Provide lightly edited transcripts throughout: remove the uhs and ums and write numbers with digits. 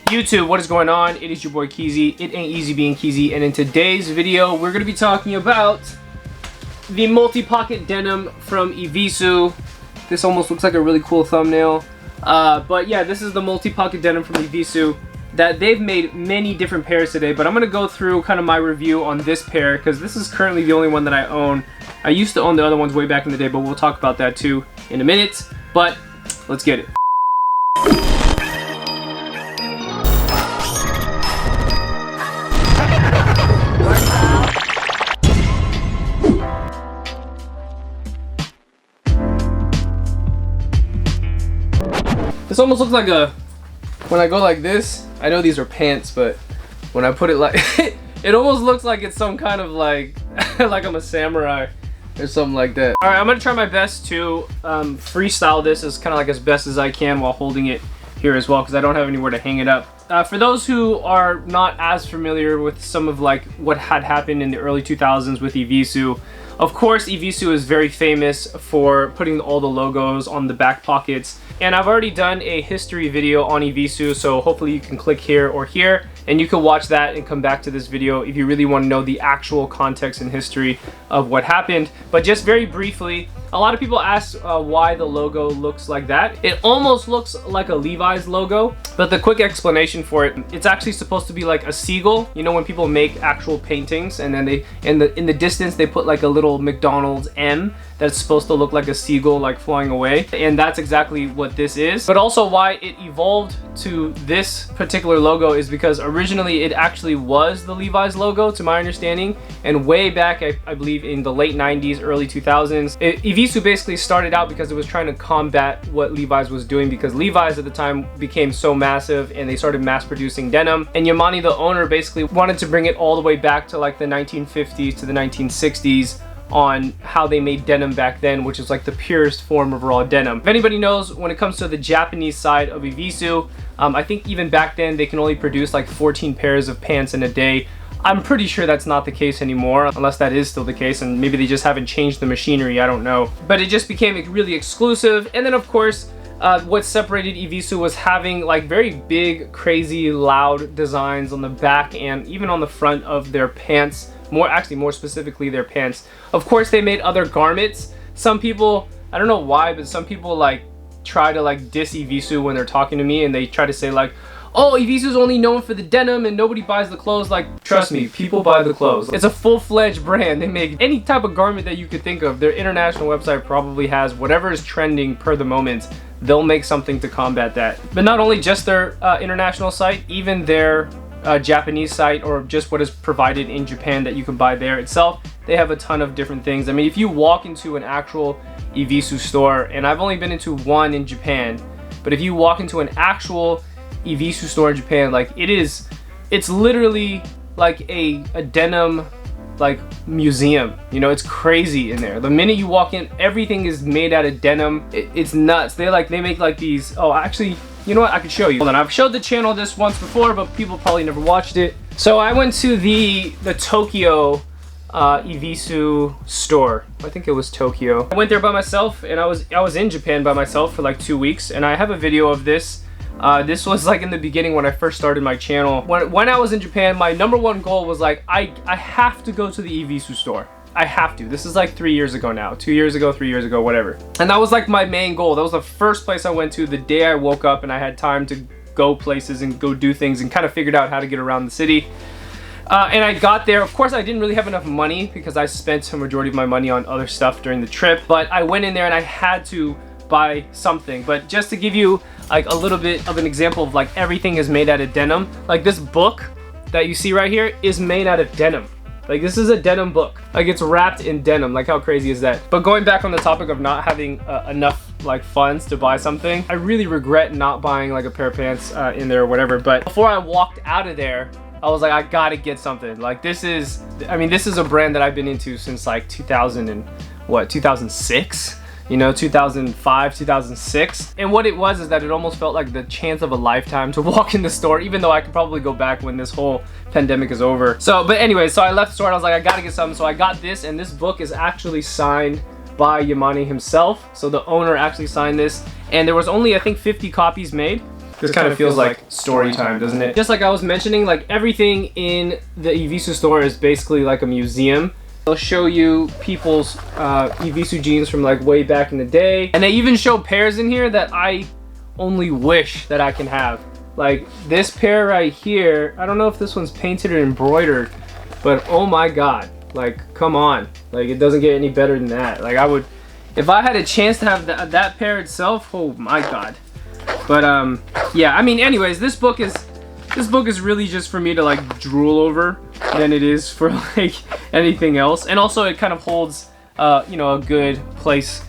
YouTube, what is going on? It is your boy Keezy. It ain't easy being Keezy, and in today's video we're gonna be talking about the multi-pocket denim from EVISU. This almost looks like a really cool thumbnail, but yeah, this is the multi-pocket denim from EVISU that they've made many different pairs today, but I'm gonna go through kind of my review on this pair because this is currently the only one that I own. I used to own the other ones way back in the day, but we'll talk about that too in a minute. But let's get it. This almost looks like a, when I go like this, I know these are pants, but when I put it like, it almost looks like it's some kind of like, like I'm a samurai or something like that. All right, I'm gonna try my best to freestyle this as kind of like as best as I can while holding it here as well, because I don't have anywhere to hang it up. For those who are not as familiar with some of like what had happened in the early 2000s with EVISU, of course EVISU is very famous for putting all the logos on the back pockets, and I've already done a history video on EVISU, so hopefully you can click here or here and you can watch that and come back to this video if you really want to know the actual context and history of what happened. But just very briefly, a lot of people ask why the logo looks like that. It almost looks like a Levi's logo, but the quick explanation for it, it's actually supposed to be like a seagull. You know, when people make actual paintings and then they in the distance they put like a little McDonald's M that's supposed to look like a seagull like flying away, and that's exactly what this is. But also why it evolved to this particular logo is because originally it actually was the Levi's logo, to my understanding, and way back I believe in the late 90s, early 2000s, EVISU basically started out because it was trying to combat what Levi's was doing, because Levi's at the time became so massive and they started mass producing denim, and Yamani, the owner, basically wanted to bring it all the way back to like the 1950s to the 1960s on how they made denim back then, which is like the purest form of raw denim. If anybody knows, when it comes to the Japanese side of EVISU, I think even back then they can only produce like 14 pairs of pants in a day. I'm pretty sure that's not the case anymore, unless that is still the case, and maybe they just haven't changed the machinery, I don't know. But it just became really exclusive. And then of course, what separated EVISU was having like very big, crazy, loud designs on the back and even on the front of their pants. More specifically their pants. Of course they made other garments. Some people, I don't know why, but some people like try to like diss EVISU when they're talking to me, and they try to say like, oh, EVISU's only known for the denim and nobody buys the clothes. Like, trust me, people buy the clothes. It's a full-fledged brand. They make any type of garment that you could think of. Their international website probably has whatever is trending per the moment. They'll make something to combat that. But not only just their international site, even their Japanese site, or just what is provided in Japan that you can buy there itself, they have a ton of different things. I mean, if you walk into an actual EVISU store, and I've only been into one in Japan, but if you walk into an actual EVISU store in Japan, like it's literally like a denim like museum. You know, it's crazy in there. The minute you walk in, everything is made out of denim. It's nuts. They make like these, oh actually, you know what, I could show you. Hold on, I've showed the channel this once before, but people probably never watched it. So I went to the Tokyo EVISU store. I think it was Tokyo. I went there by myself, and I was in Japan by myself for like 2 weeks, and I have a video of this. This was like in the beginning when I first started my channel. When I was in Japan, my #1 goal was like, I have to go to the EVISU store. I have to. This is like 3 years ago now. 2 years ago, 3 years ago, whatever. And that was like my main goal. That was the first place I went to the day I woke up and I had time to go places and go do things and kind of figured out how to get around the city. And I got there. Of course, I didn't really have enough money because I spent a majority of my money on other stuff during the trip. But I went in there and I had to buy something. But just to give you like a little bit of an example of like everything is made out of denim. Like this book that you see right here is made out of denim. Like this is a denim book. Like it's wrapped in denim. Like how crazy is that? But going back on the topic of not having enough like funds to buy something, I really regret not buying like a pair of pants in there or whatever. But before I walked out of there, I was like, I gotta get something. Like this is a brand that I've been into since like 2006? You know, 2005, 2006. And what it was is that it almost felt like the chance of a lifetime to walk in the store, even though I could probably go back when this whole pandemic is over. So, but anyway, so I left the store and I was like, I gotta get something. So I got this, and this book is actually signed by Yamani himself. So the owner actually signed this, and there was only, I think, 50 copies made. This kind of feels like story time, doesn't it? Just like I was mentioning, like everything in the EVISU store is basically like a museum. They'll show you people's EVISU jeans from like way back in the day. And they even show pairs in here that I only wish that I can have. Like this pair right here, I don't know if this one's painted or embroidered, but oh my God, like come on. Like it doesn't get any better than that. Like I would, if I had a chance to have that pair itself, oh my God. But yeah, I mean, anyways, this book is really just for me to like drool over than it is for like anything else. And also it kind of holds you know, a good place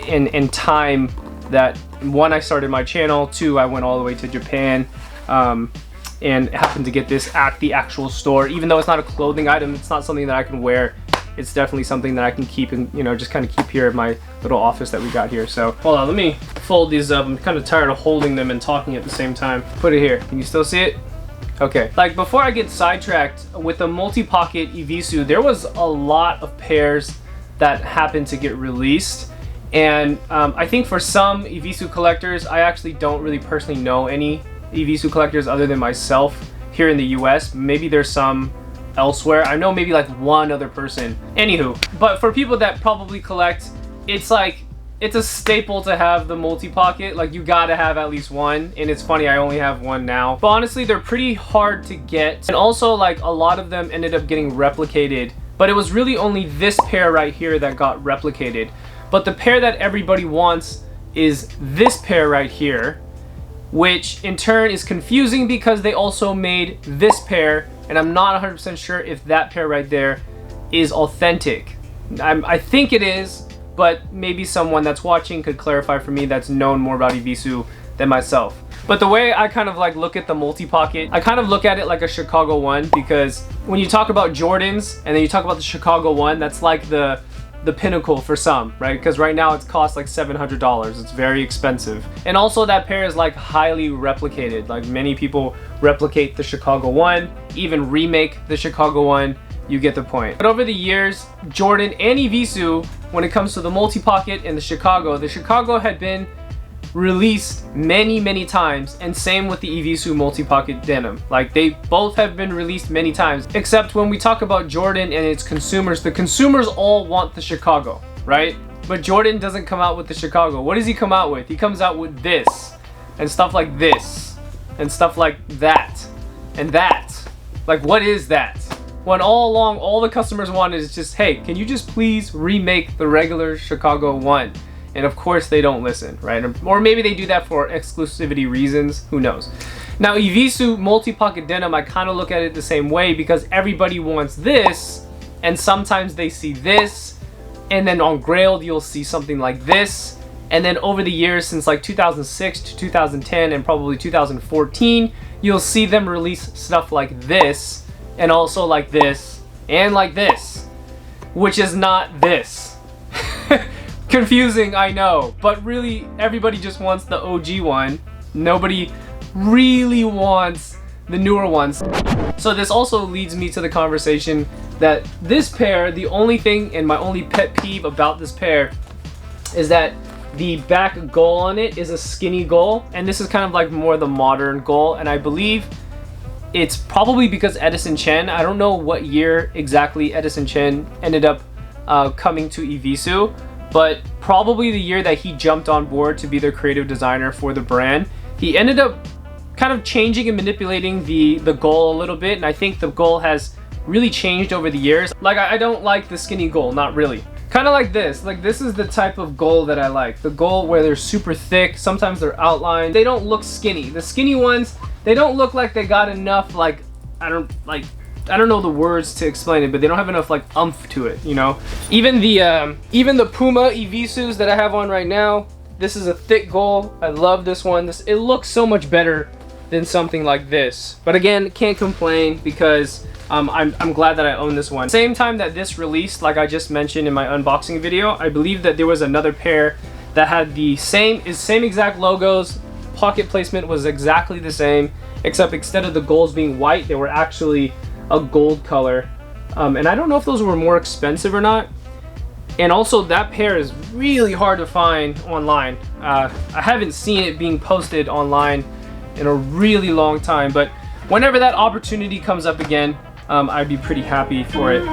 in time that one, I started my channel, two, I went all the way to Japan and happened to get this at the actual store. Even though it's not a clothing item, it's not something that I can wear, it's definitely something that I can keep and, you know, just kind of keep here in my little office that we got here. So hold on, let me fold these up. I'm kind of tired of holding them and talking at the same time. Put it here. Can you still see it? Okay. Like before I get sidetracked, with the multi-pocket EVISU, there was a lot of pairs that happened to get released. And I think for some EVISU collectors, I actually don't really personally know any EVISU collectors other than myself here in the US. Maybe there's some elsewhere. I know maybe like one other person. Anywho, but for people that probably collect, it's like, it's a staple to have the multi-pocket. Like you gotta have at least one. And it's funny, I only have one now. But honestly, they're pretty hard to get. And also like a lot of them ended up getting replicated. But it was really only this pair right here that got replicated. But the pair that everybody wants is this pair right here, which in turn is confusing because they also made this pair, and I'm not 100% sure if that pair right there is authentic. I think it is, but maybe someone that's watching could clarify for me that's known more about EVISU than myself. But the way I kind of like look at the multi-pocket, I kind of look at it like a Chicago 1, because when you talk about Jordans and then you talk about the Chicago 1, that's like the pinnacle for some, right? Because right now it costs like $700. It's very expensive. And also that pair is like highly replicated. Like many people replicate the Chicago 1, even remake the Chicago 1. You get the point. But over the years, Jordan and EVISU, when it comes to the multi-pocket and the Chicago had been released many times, and same with the EVISU multi-pocket denim. Like they both have been released many times, except when we talk about Jordan and its consumers, the consumers all want the Chicago, right? But Jordan doesn't come out with the Chicago. What does he come out with? He comes out with this and stuff like this and stuff like that and that. Like what is that? When all along all the customers wanted is just, hey, can you just please remake the regular Chicago 1? And of course they don't listen, right? Or maybe they do that for exclusivity reasons, who knows. Now EVISU multi-pocket denim, I kind of look at it the same way, because everybody wants this, and sometimes they see this, and then on GRAILED you'll see something like this. And then over the years, since like 2006 to 2010 and probably 2014, you'll see them release stuff like this, and also like this, and like this, which is not this. Confusing, I know, but really everybody just wants the OG one. Nobody really wants the newer ones. So this also leads me to the conversation that this pair, the only thing and my only pet peeve about this pair is that the back goal on it is a skinny goal, and this is kind of like more the modern goal, and I believe it's probably because Edison Chen, I don't know what year exactly Edison Chen ended up coming to EVISU, but probably the year that he jumped on board to be their creative designer for the brand. He ended up kind of changing and manipulating the goal a little bit, and I think the goal has really changed over the years. Like I don't like the skinny goal, not really. Kind of like this. Like this is the type of goal that I like. The goal where they're super thick, sometimes they're outlined. They don't look skinny. The skinny ones, they don't look like they got enough, like, I don't know the words to explain it, but they don't have enough like oomph to it, you know? Even the Puma EVISUs that I have on right now, this is a thick goal. I love this one. It looks so much better than something like this. But again, can't complain because I'm glad that I own this one. Same time that this released, like I just mentioned in my unboxing video, I believe that there was another pair that had the same exact logos. Pocket placement was exactly the same, except instead of the goals being white, they were actually a gold color, and I don't know if those were more expensive or not. And also that pair is really hard to find online. I haven't seen it being posted online in a really long time. But whenever that opportunity comes up again, I'd be pretty happy for it.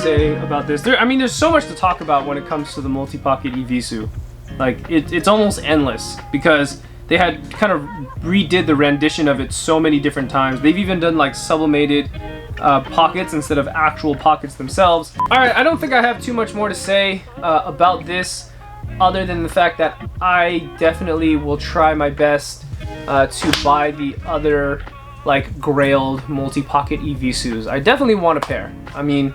Say about this, I mean, there's so much to talk about when it comes to the multi-pocket EVISU. Like it's almost endless, because they had kind of redid the rendition of it so many different times. They've even done like sublimated pockets instead of actual pockets themselves. All right, I don't think I have too much more to say about this, other than the fact that I definitely will try my best to buy the other like GRAILED multi-pocket EVISUs. I definitely want a pair. I mean,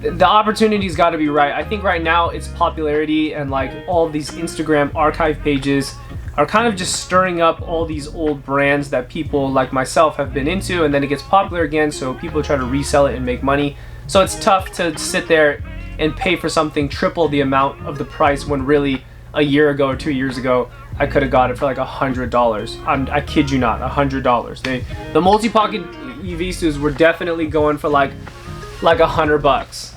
the opportunity's got to be right. I think right now its popularity and like all of these Instagram archive pages are kind of just stirring up all these old brands that people like myself have been into, and then it gets popular again, so people try to resell it and make money. So it's tough to sit there and pay for something triple the amount of the price, when really a year ago or 2 years ago I could have got it for like $100. I kid you not, $100. The multi-pocket EVISUs were definitely going for like $100.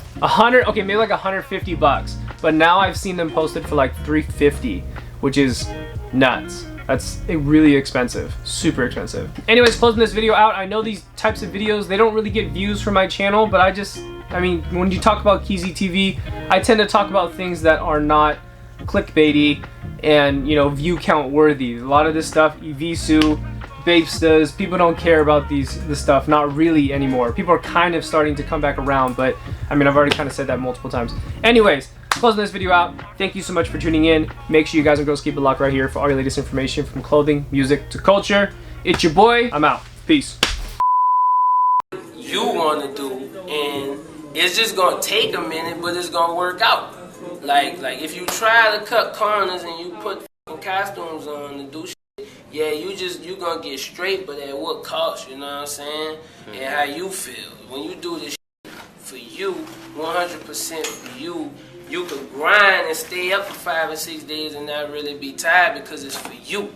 Okay, maybe like $150, but now I've seen them posted for like $350, which is nuts. That's really expensive, super expensive. Anyways, closing this video out, I know these types of videos, they don't really get views for my channel, but I mean, when you talk about Keezy TV, I tend to talk about things that are not clickbaity and, you know, view count worthy. A lot of this stuff, EVISU, Babestas, people don't care about this stuff, not really anymore. People are kind of starting to come back around, but I mean, I've already kind of said that multiple times. Anyways, closing this video out, thank you so much for tuning in. Make sure you guys and girls keep it locked right here for all your latest information, from clothing, music to culture. It's your boy, I'm out. Peace. You want to do, and it's just gonna take a minute, but it's gonna work out. Like if you try to cut corners and you put costumes on and do shit, yeah, you gonna get straight, but at what cost, you know what I'm saying? And how you feel. When you do this shit for you, 100% for you, you can grind and stay up for 5 or 6 days and not really be tired, because it's for you.